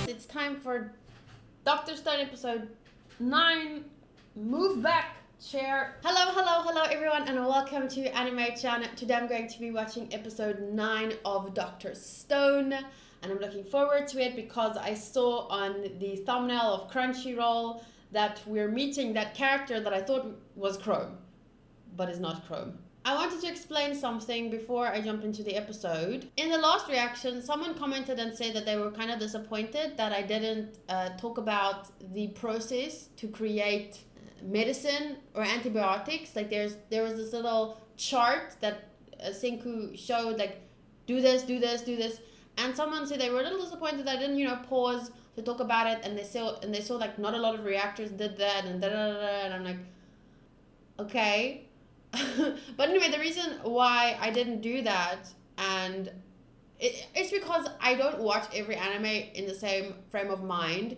It's time for Dr. Stone episode 9. Move back, chair. Hello everyone, and welcome to Anime-chan. Today I'm going to be watching episode 9 of Dr. Stone, and I'm looking forward to it because I saw on the thumbnail of Crunchyroll that we're meeting that character that I thought was Chrome, but is not Chrome. I wanted to explain something before I jump into the episode. In the last reaction, someone commented and said that they were kind of disappointed that I didn't talk about the process to create medicine or antibiotics. Like there was this little chart that Senku showed, like do this, and someone said they were a little disappointed that I didn't, pause to talk about it, and they saw like not a lot of reactors did that, and and I'm like, okay. But anyway, the reason why I didn't do that, and it's because I don't watch every anime in the same frame of mind.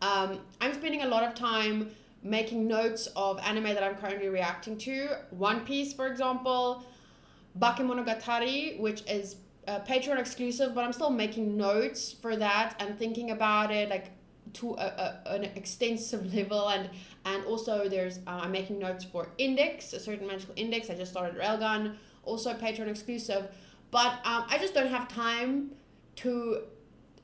I'm spending a lot of time making notes of anime that I'm currently reacting to. One Piece, for example, Bakemonogatari, which is Patreon exclusive, but I'm still making notes for that and thinking about it like to an extensive level, and also there's I'm making notes for Index, a certain magical index. I just started Railgun, also Patreon exclusive, but I just don't have time to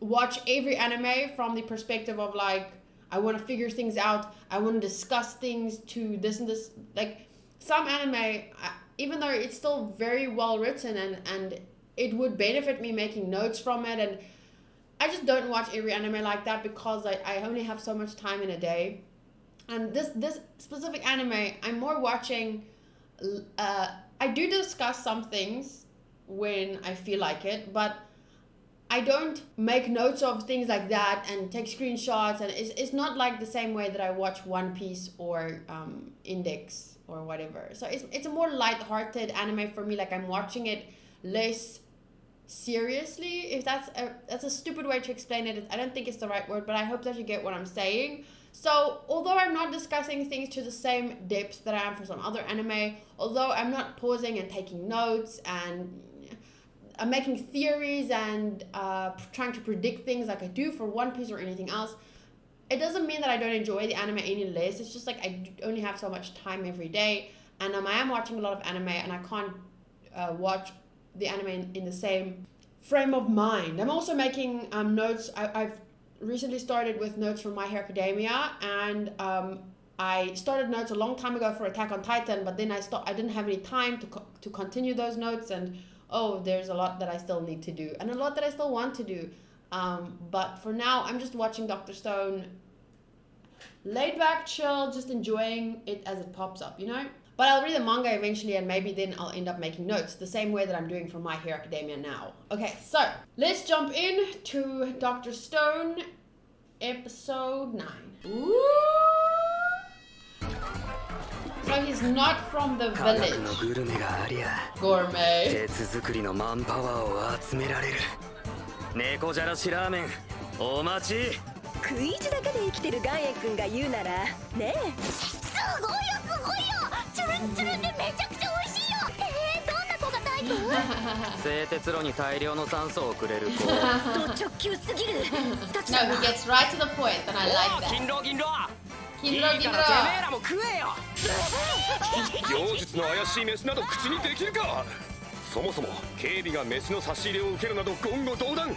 watch every anime from the perspective of like I want to figure things out, I want to discuss things to this and this. Like some anime, even though it's still very well written and it would benefit me making notes from it, and I just don't watch every anime like that because I only have so much time in a day. And this specific anime, I'm more watching, I do discuss some things when I feel like it, but I don't make notes of things like that and take screenshots, and it's not like the same way that I watch One Piece or Index or whatever. So it's a more light-hearted anime for me, like I'm watching it less seriously, if that's a stupid way to explain it. I don't think it's the right word, but I hope that you get what I'm saying. So although I'm not discussing things to the same depth that I am for some other anime, although I'm not pausing and taking notes and I'm making theories and trying to predict things like I do for One Piece or anything else, it doesn't mean that I don't enjoy the anime any less. It's just like I only have so much time every day, and I am watching a lot of anime, and I can't watch the anime in the same frame of mind. I'm also making notes. I've recently started with notes from My Hero Academia, and I started notes a long time ago for Attack on Titan, but then I didn't have any time to continue those notes, and there's a lot that I still need to do and a lot that I still want to do, but for now I'm just watching Dr. Stone, laid back, chill, just enjoying it as it pops up, But I'll read the manga eventually, and maybe then I'll end up making notes, the same way that I'm doing for My Hero Academia now. Okay, so let's jump in to Dr. Stone, episode 9. Ooh! So he's not from the village. Gourmet. No, he gets right to the point, and I like that. Kinro. 妖術の怪しい飯など口にできるか。そもそも警備が飯の差し入れを受けるなど言語道断。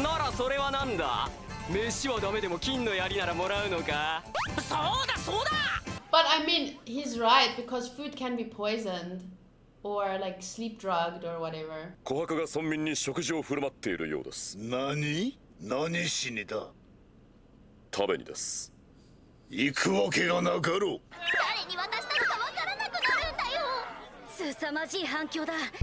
ならそれはなんだ。飯はダメでも金の槍ならもらうのか。そうだ。But I mean, he's right, because food can be poisoned or like sleep drugged or whatever. 琥珀が村民に食事を振る舞っているようです。何しにだ。食べにです。行くわけがなかろう。誰に渡したのかわからなくなるんだよ。凄まじい反響だ。食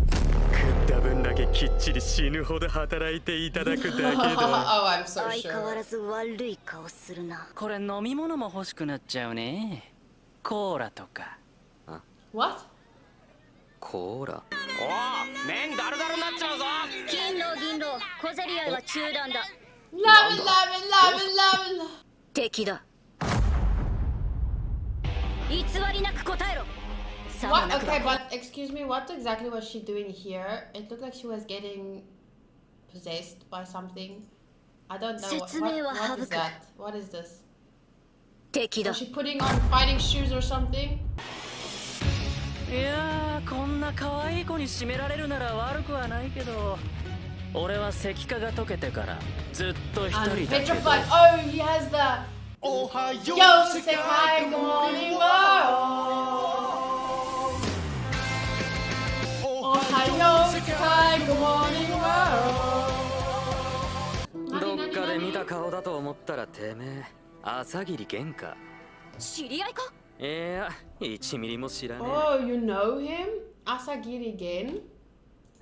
った分だけきっちり死ぬほど働いていただくだけだ。Oh, I'm so sure. 相変わらず悪い顔するな。これ飲み物も欲しくなっちゃうね。コーラとか。What? コーラ。おお、麺ダルダルになっちゃうぞ。銀狼、小競り合いは中断だ。ラブ。敵だ。偽りなく答えろ。What? Okay, but excuse me, what exactly was she doing here? It looked like she was getting possessed by something. I don't know. What is that? What is this? Was she putting on fighting shoes or something? いやー、こんな可愛い子に締められるなら悪くはないけど、俺は石化が溶けてからずっと一人だけど。Petrified. Oh, he has the Yo, Sekai, good morning world. Ohayo, Sekai, good morning world. どっかで見た顔だと思ったらてめえ、朝霧玄か。知り合いか？いや、1ミリも知らねえ。Oh, you know him? Asagiri Gen?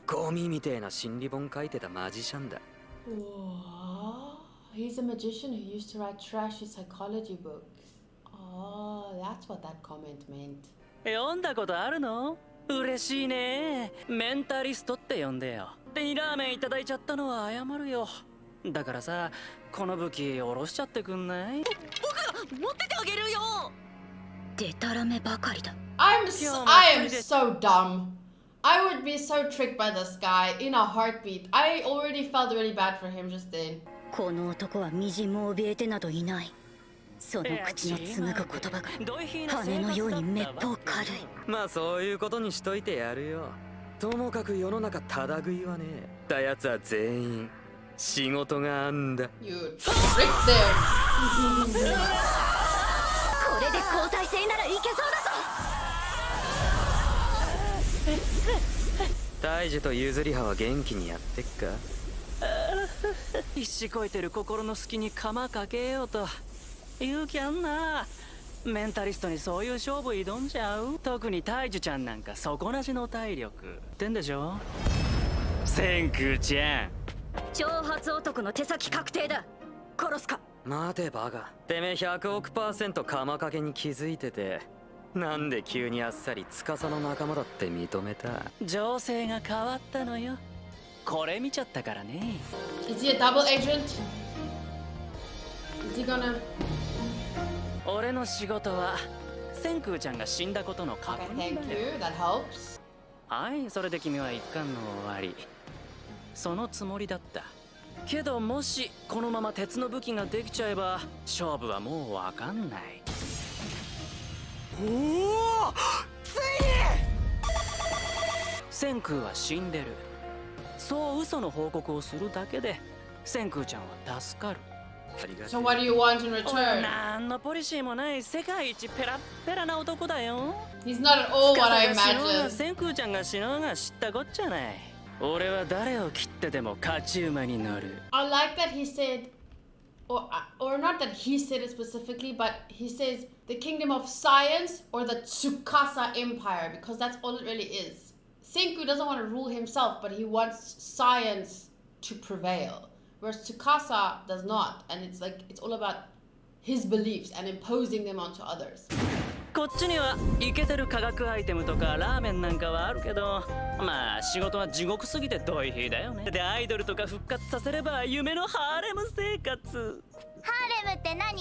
ゴミみてえな心理本書いてたマジシャンだ。What? He's a magician who used to write trashy psychology books. Oh, that's what that comment meant. 読んだことあるの？嬉しいね。メンタリストって呼んでよ。で、ラーメンいただいちゃったのは謝るよ。だからさ、この武器下ろしちゃってくんない？僕が持っててあげるよ。でたらめばかりだ。I am so dumb. I would be so tricked by this guy in a heartbeat. I already felt really bad for him just then. この男はみじんも怯えてなどいない。その口の紡ぐ言葉が羽のようにめっぽう軽い。まあそういうことにしといてやるよ。ともかく世の中ただ食いはねえ。たやつは全員仕事があんだ。You tricked them. これで交代制ならいけそうだぞ。大樹と譲り派は元気にやってっか？必死こいてる心の隙に鎌かけようと勇気あんな。メンタリストにそういう勝負挑んじゃう？特に大樹ちゃんなんか底なしの体力ってんでしょ？千空ちゃん、挑発男の手先確定だ。殺すか？待てバカ。てめえ100億%鎌かけに気づいてて、なんで急にあっさり司の仲間だって認めた？情勢が変わったのよ。これ見ちゃったからね。Is he a double agent? Is he gonna? 俺の仕事は千空ちゃんが死んだことの確認だよ。 Okay, thank you. That helps. はい、それで君は一巻の終わり。そのつもりだった。けどもしこのまま鉄の武器ができちゃえば勝負はもうわかんない。おお、ついに千空は死んでる。そう嘘の報告をするだけで千空ちゃんは助かる。So what do you want in return? なんのポリシーもない世界一ペラッペラな男だよ。 He's not at all what I 司が死のうが imagined. 千空ちゃんが死のうが知ったこっちゃない。俺は誰を切ってでも勝ち馬に乗る。 I like that he said, or not that he said it specifically, but he says the kingdom of science or the Tsukasa empire, because that's all it really is. Senku doesn't want to rule himself, but he wants science to prevail. Whereas Tsukasa does not, and it's like it's all about his beliefs and imposing them onto others. こっちにはイケてる科学アイテムとかラーメンなんかはあるけど、まあ仕事は地獄すぎてドイヒーだよね。でアイドルとか復活させれば夢のハーレム生活。ハーレムって何？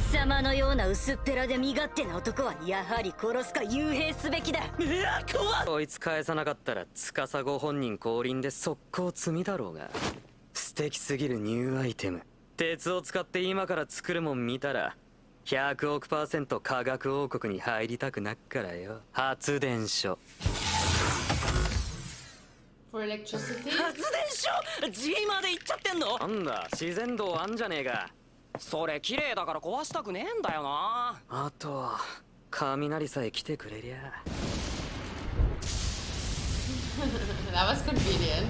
貴様のような薄っぺらで身勝手な男はやはり殺すか幽閉すべきだ。いや怖っ。こいつ返さなかったら司ご本人降臨で速攻積みだろうが。素敵すぎるニューアイテム。鉄を使って今から作るもん見たら100億%科学王国に入りたくなっからよ。発電所。 For electricity? 発電所 G まで行っちゃってんの？なんだ自然道あんじゃねえか。それ綺麗だから壊したくねえんだよな。あとは雷さえ来てくれりゃ。That was convenient.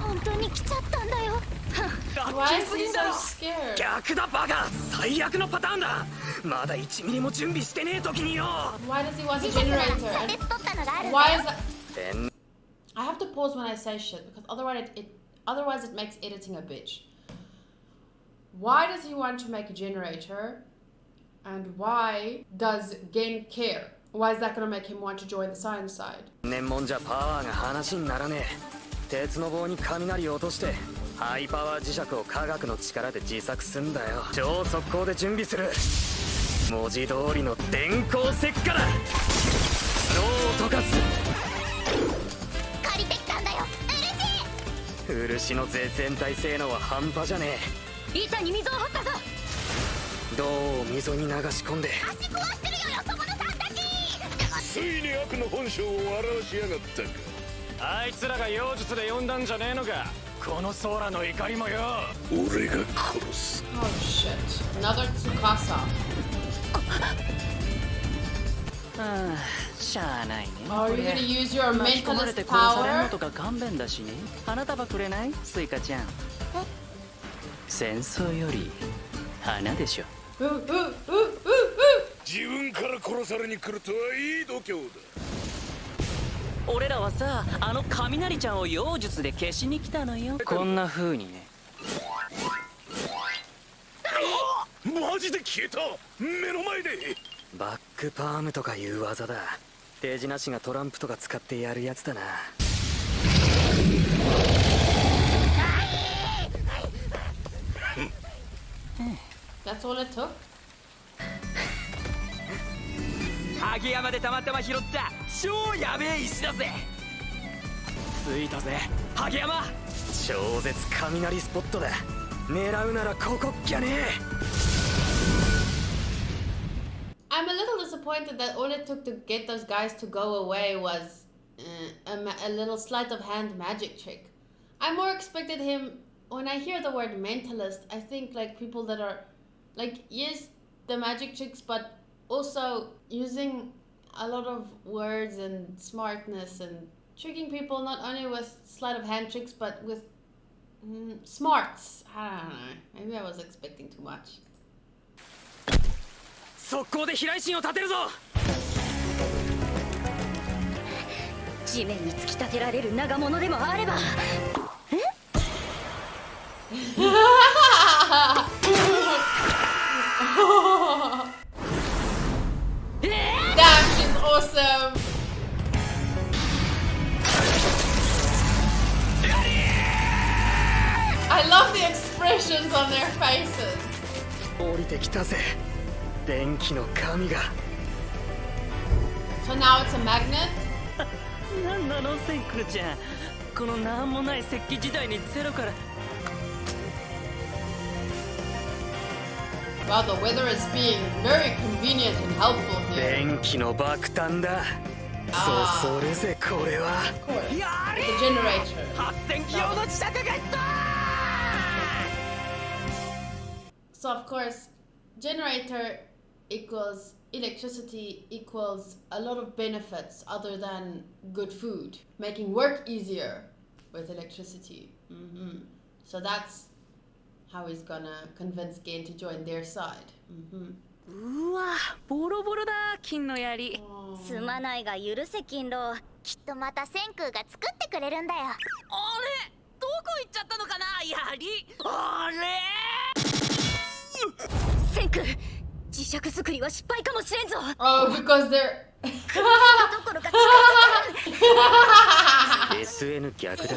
本当に来ちゃったんだよ。Why is he so scared? 逆だバカ。最悪のパターンだ。まだ1ミリも準備してねえ時によ。 Why does he want a generator? 取ったのがあるんだ Why よ。 is that? I have to pause when I say shit because otherwise it makes editing a bitch. Why does he want to make a generator? And why does Gen care? Why is that going to make him want to join the science side? 年もんじゃパワーが話にならねえ。鉄の棒に雷を落としてハイパワー磁石を科学の力で自作すんだよ。超速攻で準備する。文字通りの電光石火だ。漆の絶縁体性能は半端じゃねえ。板に水を張ったぞ。銅を溝に流し込んで足壊してるよよそ者さんたち。ついに悪の本性を表しやがったか。あいつらが妖術で呼んだんじゃねえのか、この空の怒りもよ。俺が殺す。 Oh shit. Another Tsukasa. ああ、しゃあないね。 Are you gonna use your 巻き込まれ mentalist て殺されんの power? とか勘弁だしね。花束くれない？スイカちゃん。戦争より花でしょ。自分から殺されに来るとはいい度胸だ。俺らはさ、あの雷ちゃんを妖術で消しに来たのよ。こんな風にね。マジで消えた、目の前で。バックパームとかいう技だ。手品師がトランプとか使ってやるやつだな。That's all it took? 萩山でたまたま拾った超やべえ石だぜ。着いたぜ萩山。超絶雷スポットだ。狙うならここっきゃねえ。I'm a little disappointed that all it took to get those guys to go away was a little sleight of hand magic trick. I more expected him. When I hear the word mentalist, I think like people that are like, yes, the magic tricks, but also using a lot of words and smartness and tricking people not only with sleight of hand tricks but with smarts. I don't know. Maybe I was expecting too much. 速攻で飛来神を立てるぞ。地面に突き立てられる長物でもあれば。Damn, she's awesome. I love the expressions on their faces. 降りてきたぜ、電気の神が。 So now it's a magnet? なんなのセンクルちゃん、このなんもない石器時代にゼロから。 Wow, the weather is being very convenient and helpful here. 電気の爆弾だ。それぜこれは。 Of course. The generator. 発電機用の磁石ゲット。 So of course, generator equals electricity equals a lot of benefits other than good food. Making work easier with electricity. So that's how he's gonna convince Gen to join their side. うわ、ボロボロだ、金の槍。すまないが許せ金狼。きっとまた千空が作ってくれるんだよ。あれ、どこ行っちゃったのかな、槍。あれ。千空、磁石作りは失敗かもしれんぞ。 Oh, because they're どころか SN 逆だ。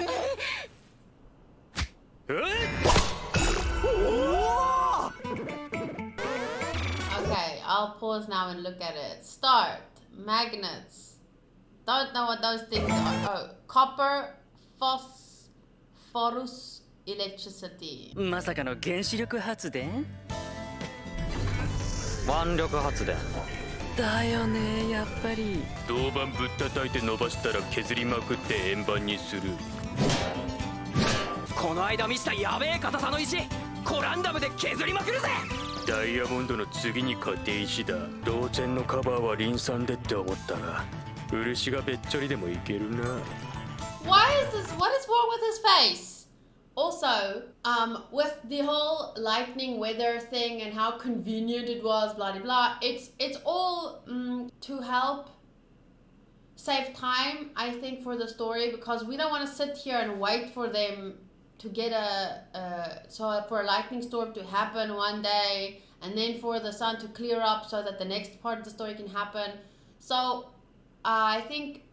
Okay, I'll pause now and look at it. Start. Magnets. Don't know what those things are. Oh, copper, phosphorus, electricity. まさかの原子力発電？腕力発電だよね、やっぱり。銅板ぶったたいて伸ばしたら削りまくって円盤にする。この間見したやべえ硬さの石、コランダムで削りまくるぜ。ダイヤモンドの次に勝て石だ。銅線のカバーはリン酸でって思ったら漆がべっちょりでもいけるな。 Why is this? What is wrong with his face? Also, with the whole lightning weather thing and how convenient it was, blah blah blah. It's all to help save time, I think, for the story, because we don't want to sit here and wait for them to get for a lightning storm to happen one day, and then for the sun to clear up so that the next part of the story can happen. So I think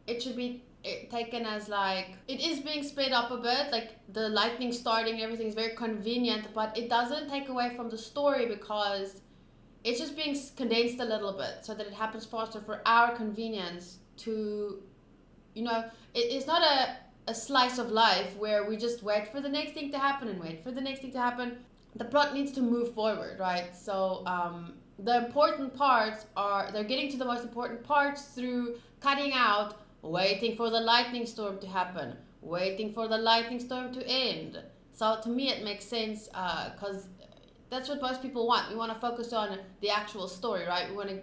it should be taken as like it is being split up a bit, like the lightning starting, everything is very convenient, but it doesn't take away from the story because it's just being condensed a little bit so that it happens faster for our convenience to, you know, it's not a a slice of life where we just wait for the next thing to happen and wait for the next thing to happen. The plot needs to move forward, right? So the important parts are, they're getting to the most important parts through cutting out, waiting for the lightning storm to happen, waiting for the lightning storm to end. So to me it makes sense, because that's what most people want. We want to focus on the actual story, right? We want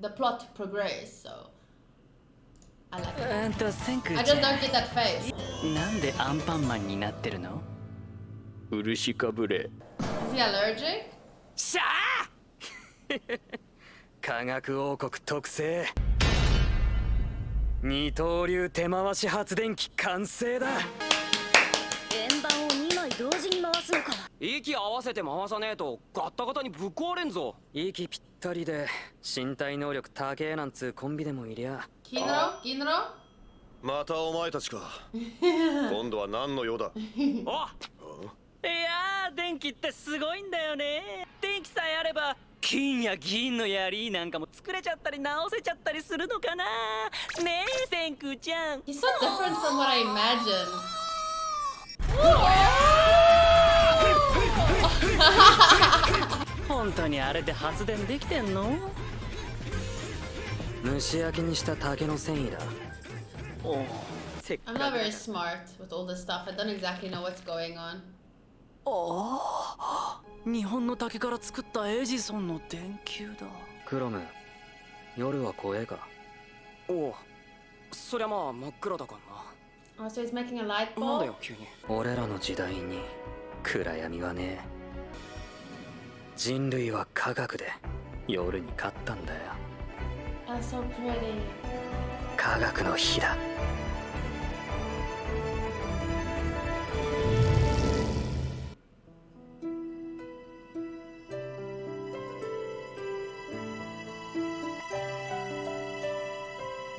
the plot to progress, so I like it. I just don't get that face. なんでアンパンマンになってるの？漆かぶれ。 Is he allergic? しゃあ科学王国特製二刀流手回し発電機完成だ。円盤を2枚同時に回すのか。息合わせて回さねえとガッタガタにぶっ壊れんぞ。息ぴったりで身体能力高えなんつうコンビでもいりゃ。Kinro? Kinro? またお前たちか。今度は何の用だ。おいやー、電気ってすごいんだよね。電気さえあれば金や銀の槍なんかも作れちゃったり直せちゃったりするのかな。ねえ、千空ちゃん。 He's so different from what I imagined. 本当にあれで発電できてんの？蒸し焼きにした竹の繊維だ。お、せっか I'm not very smart with all this stuff. I don't exactly know what's going on. ああ、日本の竹から作ったエジソンの電球だ。クロム、夜は怖えか？おう、そりゃまあ真っ暗だからな。 Oh, so he's making a light なんだ bulb? よ急に。俺らの時代に暗闇はねえ。人類は科学で夜に勝ったんだよ。 That's so pretty. 科学の日だ。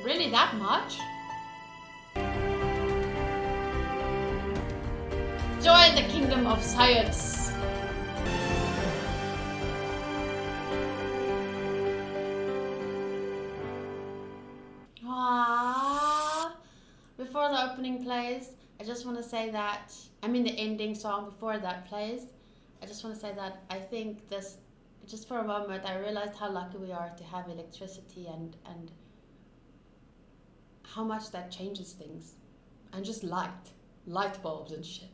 Really, that much? Join the kingdom of science. Aww. Before the opening plays, I just want to say that, I mean the ending song before that plays, I just want to say that I think this, just for a moment, I realized how lucky we are to have electricity and how much that changes things. And just light bulbs and shit.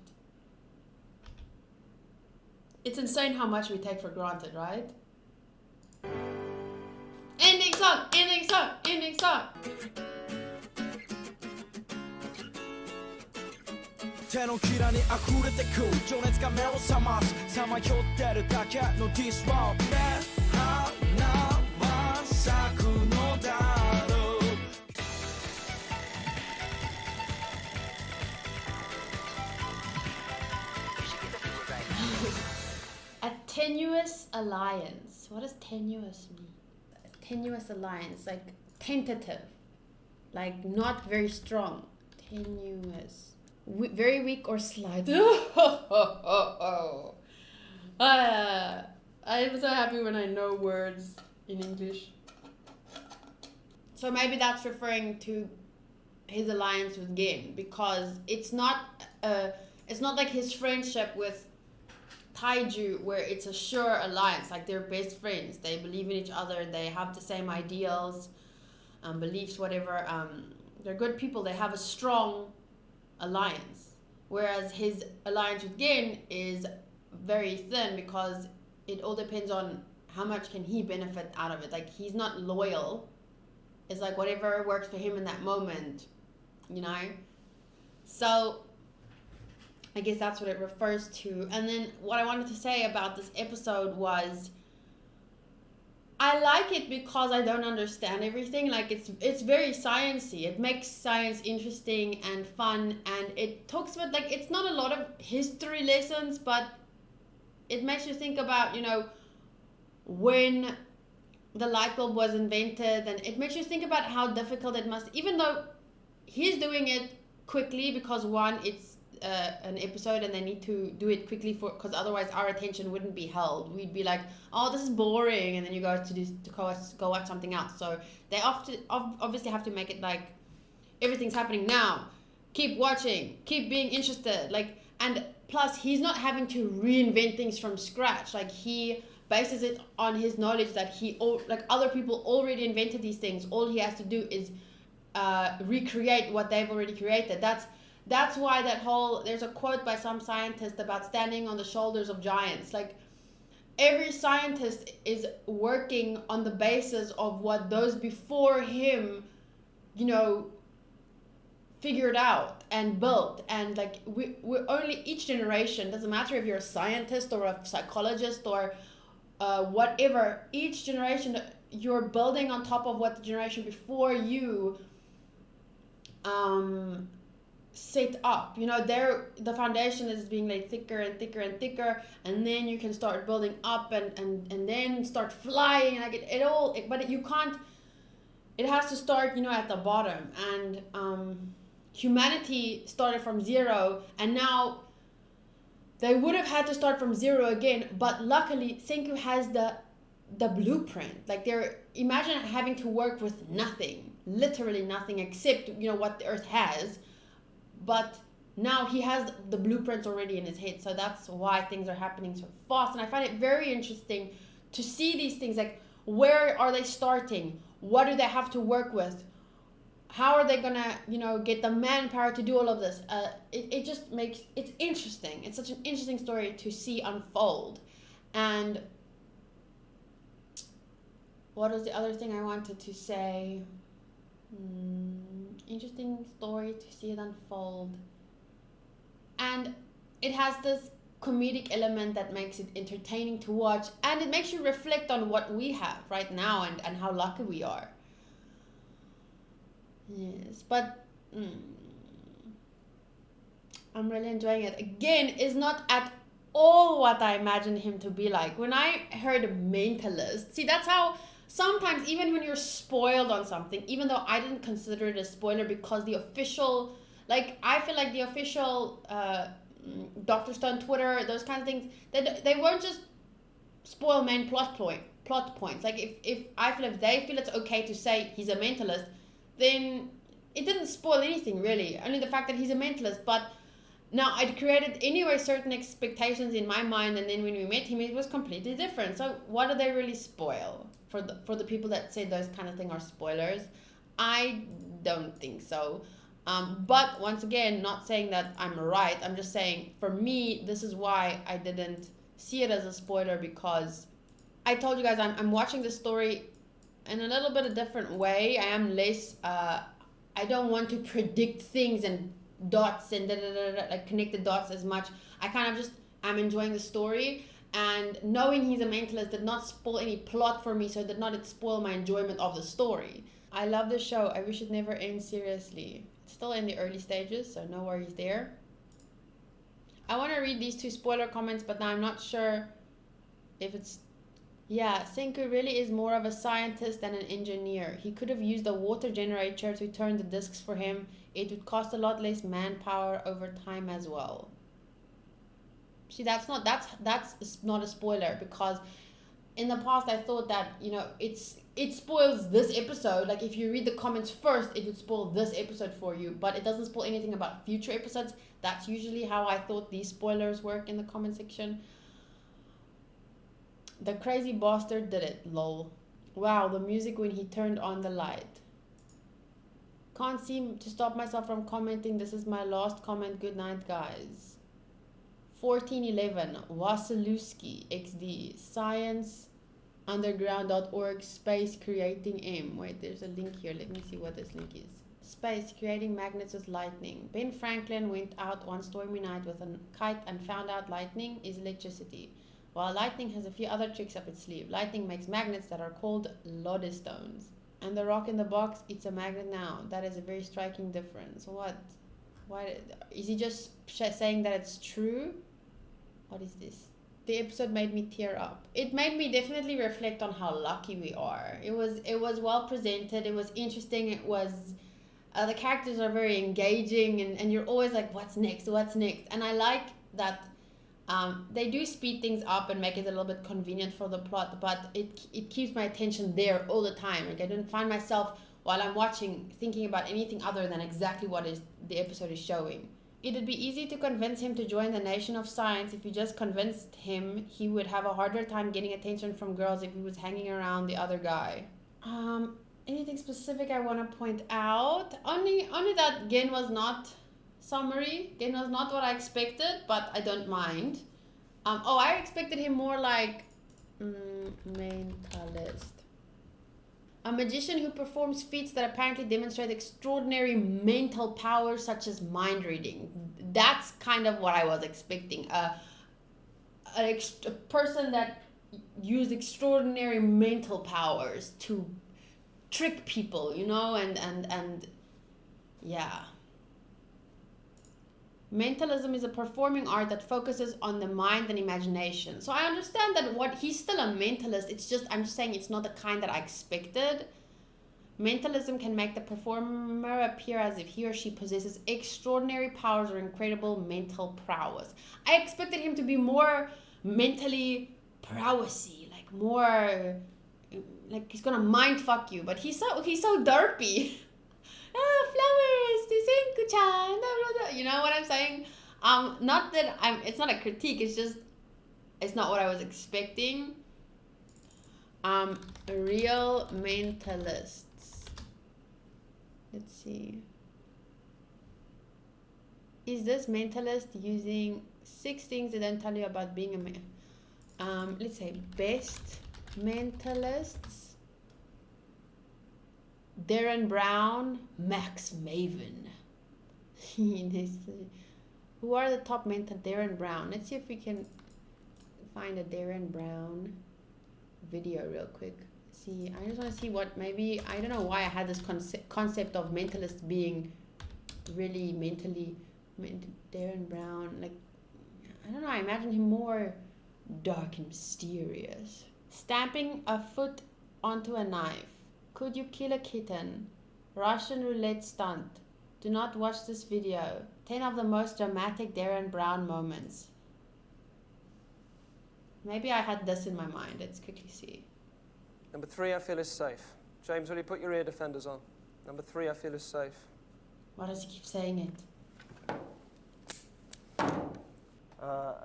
It's insane how much we take for granted, right? Ending song, ending song, ending song. 手のひらに溢れてく情熱が目を覚ますさまよってるだけのディスボールで花は咲くのだろう A tenuous alliance. What does tenuous mean? A tenuous alliance, like tentative, like not very strong. Tenuous. Very weak or slight. I'm so happy when I know words in English. So maybe that's referring to his alliance with Gen, because it's not like his friendship with Taiju where it's a sure alliance, like they're best friends, they believe in each other, they have the same ideals, beliefs, whatever. They're good people, they have a strong alliance, whereas his alliance with Gen is very thin because it all depends on how much can he benefit out of it. Like, he's not loyal. It's like whatever works for him in that moment, you know? So I guess that's what it refers to. And then what I wanted to say about this episode was I like it because I don't understand everything. Like, it's very sciencey. It makes science interesting and fun, and it talks about, like, it's not a lot of history lessons, but it makes you think about, you know, when the light bulb was invented, and it makes you think about how difficult it must, even though he's doing it quickly because one, it's an episode and they need to do it quickly because otherwise our attention wouldn't be held. We'd be like, oh, this is boring, and then you go go watch something else. So they obviously have to make it like everything's happening now. keep watching, keep being interested. Like, and plus he's not having to reinvent things from scratch. Like, he bases it on his knowledge that other people already invented these things. All he has to do is recreate what they've already created. That's why there's a quote by some scientist about standing on the shoulders of giants. Like, every scientist is working on the basis of what those before him, figured out and built. And like, we're only, each generation, doesn't matter if you're a scientist or a psychologist or whatever, each generation you're building on top of what the generation before you set up. The foundation is being laid thicker and thicker and thicker, and then you can start building up and then start flying. Like, but you can't, it has to start at the bottom. And humanity started from zero, and now they would have had to start from zero again, but luckily Senku has the blueprint. Like, imagine having to work with nothing, literally nothing, except what the earth has. But now he has the blueprints already in his head, so that's why things are happening so fast. And I find it very interesting to see these things. Like, where are they starting? What do they have to work with? How are they gonna, get the manpower to do all of this? It just makes it's interesting. It's such an interesting story to see unfold. And what was the other thing I wanted to say? Interesting story to see it unfold. And it has this comedic element that makes it entertaining to watch, and it makes you reflect on what we have right now and how lucky we are. Yes, but I'm really enjoying it. Again, it's not at all what I imagined him to be like. When I heard mentalist, see, that's how sometimes, even when you're spoiled on something, even though I didn't consider it a spoiler because the official, like, I feel like the official Dr. Stone Twitter, those kinds of things, they won't just spoil main plot points. Like, if I feel, if they feel it's okay to say he's a mentalist, then it didn't spoil anything really, only the fact that he's a mentalist. But now I'd created anyway certain expectations in my mind, and then when we met him, it was completely different. So what do they really spoil for the people that say those kind of things are spoilers? I don't think so. But once again, not saying that I'm right. I'm just saying, for me, this is why I didn't see it as a spoiler, because I told you guys I'm watching the story in a little bit a different way. I am less, I don't want to predict things and dots and like connect the dots as much. I kind of just, I'm enjoying the story, and knowing he's a mentalist did not spoil any plot for me, so it did not spoil my enjoyment of the story. I love the show. I wish it never ends, seriously. It's still in the early stages, so no worries there. I want to read these two spoiler comments, but now I'm not sure if it's... Yeah, Senku really is more of a scientist than an engineer. He could have used a water generator to turn the discs for him. It would cost a lot less manpower over time as well. See, that's not a spoiler, because in the past I thought that, it spoils this episode. Like, if you read the comments first, it would spoil this episode for you, but it doesn't spoil anything about future episodes. That's usually how I thought these spoilers work in the comment section. The crazy bastard did it, lol. Wow, the music when he turned on the light. Can't seem to stop myself from commenting. This is my last comment. Good night, guys. 1411 Wasilewski XD Science Underground.org Space Creating M. Wait, there's a link here. Let me see what this link is. Space Creating Magnets with Lightning. Ben Franklin went out one stormy night with a kite and found out lightning is electricity. While lightning has a few other tricks up its sleeve. Lightning makes magnets that are called lodestones. And the rock in the box, it's a magnet now. That is a very striking difference. What? Why is he just saying that it's true? What is this? The episode made me tear up. It made me definitely reflect on how lucky we are. It was well presented. It was interesting. It was the characters are very engaging, and you're always like, what's next? What's next? And I like that they do speed things up and make it a little bit convenient for the plot, but it keeps my attention there all the time. Like, I don't find myself while I'm watching thinking about anything other than exactly what is the episode is showing. It'd be easy to convince him to join the Nation of Science. If you just convinced him, he would have a harder time getting attention from girls if he was hanging around the other guy. Anything specific I want to point out? Only that Gen was not summary. Gen was not what I expected, but I don't mind. I expected him more like mentalist. A magician who performs feats that apparently demonstrate extraordinary mental powers such as mind reading. That's kind of what I was expecting. A person that used extraordinary mental powers to trick people, you know, and yeah. Mentalism is a performing art that focuses on the mind and imagination. So I understand that he's still a mentalist. It's just, I'm just saying it's not the kind that I expected. Mentalism can make the performer appear as if he or she possesses extraordinary powers or incredible mental prowess. I expected him to be more mentally prowessy, like more, like he's gonna mind fuck you, but he's so derpy. Flowers, you know what I'm saying? Not that it's not a critique, it's not what I was expecting. Real mentalists. Let's see. Is this mentalist using 6 things they don't tell you about being a man? Let's say best mentalists. Darren Brown, Max Maven. Who are the top mental? Darren Brown. Let's see if we can find a Darren Brown video real quick. See, I just want to see what maybe, I don't know why I had this concept of mentalist being really mentally, Darren Brown, like, I don't know, I imagine him more dark and mysterious. Stamping a foot onto a knife. Could you kill a kitten? Russian roulette stunt. Do not watch this video. 10 of the most dramatic Darren Brown moments. Maybe I had this in my mind. Let's quickly see. Number 3, I feel is safe. James, will you put your ear defenders on? Number 3, I feel is safe. Why does he keep saying it?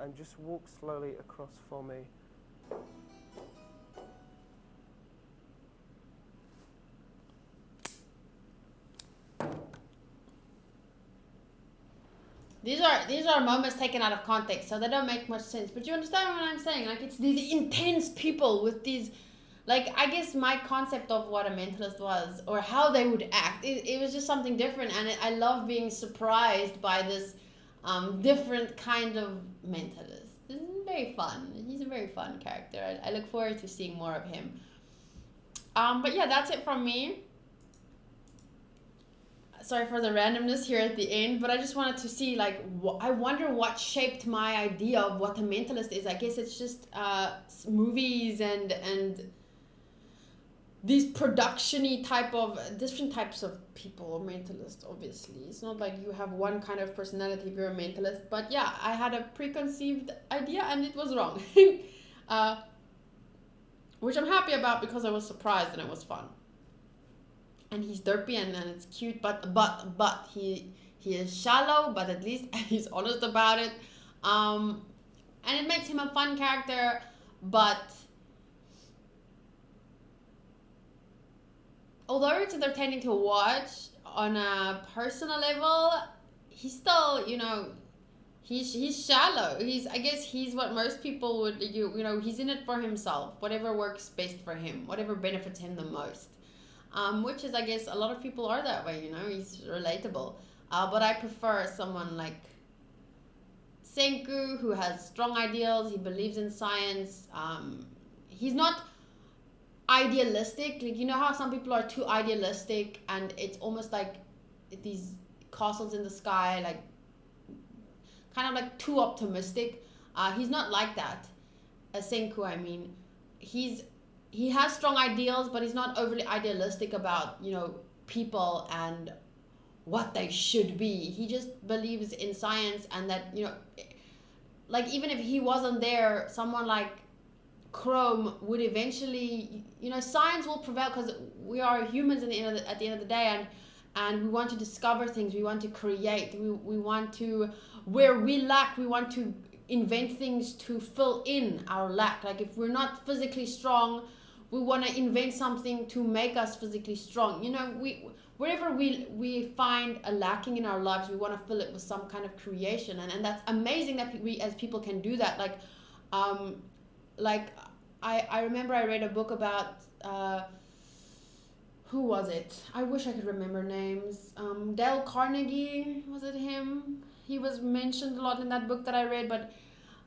And just walk slowly across for me. These are moments taken out of context, so they don't make much sense. But you understand what I'm saying? Like, it's these intense people with these, like, I guess my concept of what a mentalist was, or how they would act, it was just something different. And I love being surprised by this different kind of mentalist. This is very fun. He's a very fun character. I look forward to seeing more of him. But yeah, that's it from me. Sorry for the randomness here at the end, but I just wanted to see, like, I wonder what shaped my idea of what a mentalist is. I guess it's just movies and these production-y type of, different types of people are mentalists, obviously. It's not like you have one kind of personality if you're a mentalist, but yeah, I had a preconceived idea and it was wrong. Which I'm happy about because I was surprised and it was fun. And he's derpy and it's cute, but he is shallow, but at least he's honest about it. And it makes him a fun character, but although it's entertaining to watch on a personal level, he's still, you know, he's shallow. I guess he's what most people would, you know, he's in it for himself, whatever works best for him, whatever benefits him the most. Which is, I guess, a lot of people are that way, you know, he's relatable. But I prefer someone like Senku, who has strong ideals, he believes in science. He's not idealistic, like, you know how some people are too idealistic and it's almost like these castles in the sky, like, kind of like too optimistic. He's not like that. Senku, I mean. He has strong ideals, but he's not overly idealistic about, you know, people and what they should be. He just believes in science and that, you know, like, even if he wasn't there, someone like Chrome would eventually, you know, science will prevail because we are humans at the end of the day, and we want to discover things, we want to create, we want to, where we lack, we want to invent things to fill in our lack. Like if we're not physically strong, we want to invent something to make us physically strong. You know, wherever we find a lacking in our lives, we want to fill it with some kind of creation, and that's amazing that we as people can do that. Like I remember I read a book about who was it? I wish I could remember names. Dale Carnegie, was it him? He was mentioned a lot in that book that I read, but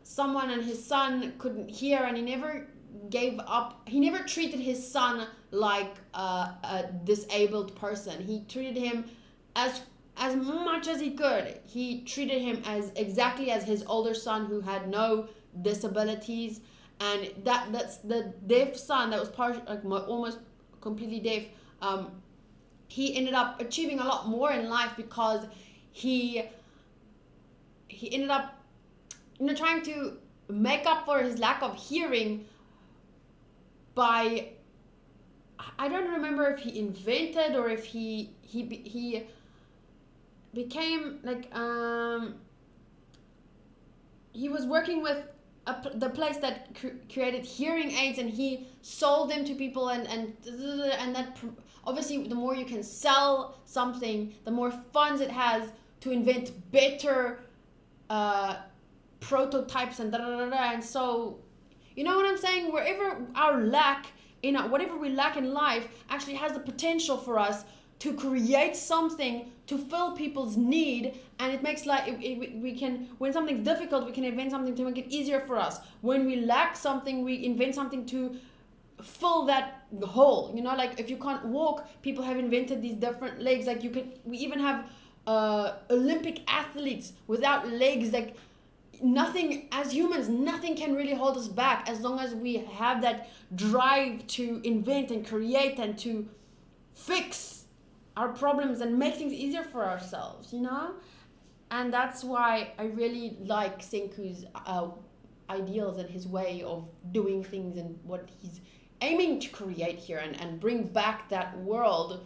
someone and his son couldn't hear, and he never gave up. He never treated his son like a disabled person. He treated him as much as he could. He treated him as exactly as his older son who had no disabilities, and that's the deaf son that was almost completely deaf. He ended up achieving a lot more in life because he ended up, you know, trying to make up for his lack of hearing by, I don't remember if he invented or if he became like he was working with the place that created hearing aids, and he sold them to people, and that obviously the more you can sell something, the more funds it has to invent better prototypes and and so, you know what I'm saying, wherever our lack in whatever we lack in life actually has the potential for us to create something to fill people's need, and it makes like we can, when something's difficult, we can invent something to make it easier for us. When we lack something, we invent something to fill that hole. You know, like if you can't walk, people have invented these different legs. Like we even have Olympic athletes without legs. Like nothing, as humans, nothing can really hold us back as long as we have that drive to invent and create and to fix our problems and make things easier for ourselves, you know? And that's why I really like Senku's ideals and his way of doing things and what he's aiming to create here, and bring back that world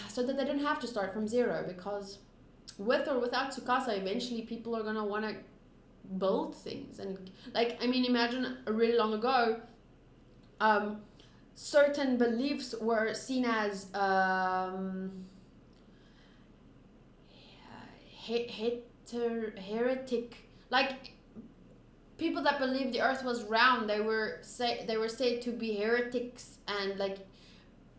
so that they don't have to start from zero, because with or without Tsukasa, eventually people are going to want to build things. And like, I mean, imagine really long ago, certain beliefs were seen as heretic. Like people that believed the earth was round, they were said to be heretics. And like,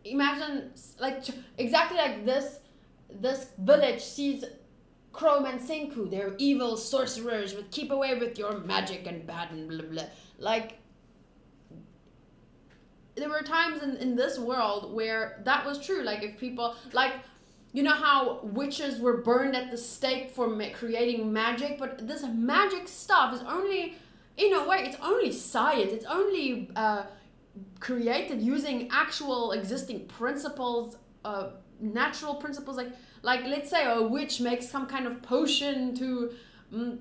imagine like exactly like this village sees Chrome and Senku, they're evil sorcerers, would keep away with your magic and bad and blah blah. Like there were times in this world where that was true. Like if people, like, you know how witches were burned at the stake for creating magic, but this magic stuff is only, in a way, it's only science. It's only created using actual existing principles, natural principles. Like let's say a witch makes some kind of potion to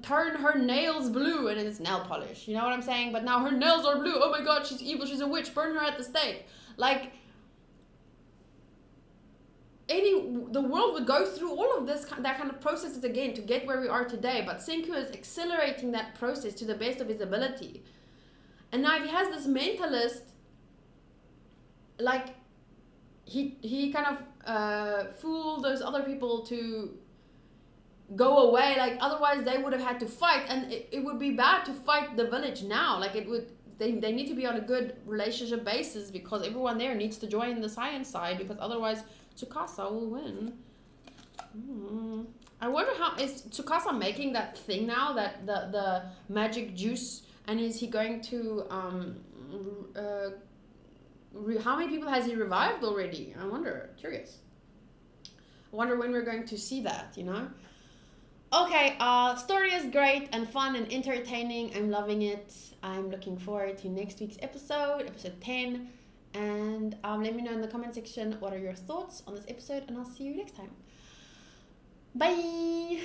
turn her nails blue, and it's nail polish, you know what I'm saying? But now her nails are blue. Oh my god, she's evil, she's a witch, burn her at the stake. Like the world would go through all of that kind of processes again to get where we are today, but Senku is accelerating that process to the best of his ability. And now if he has this mentalist, like he kind of fooled those other people to go away. Like otherwise they would have had to fight, and it would be bad to fight the village now. Like they need to be on a good relationship basis, because everyone there needs to join the science side, because otherwise Tsukasa will win. I wonder how is Tsukasa making that thing now, that the magic juice, and is he going to how many people has he revived already? I wonder, curious. I wonder when we're going to see that, you know? Okay, story is great and fun and entertaining. I'm loving it. I'm looking forward to next week's episode 10. And let me know in the comment section what are your thoughts on this episode, and I'll see you next time. Bye!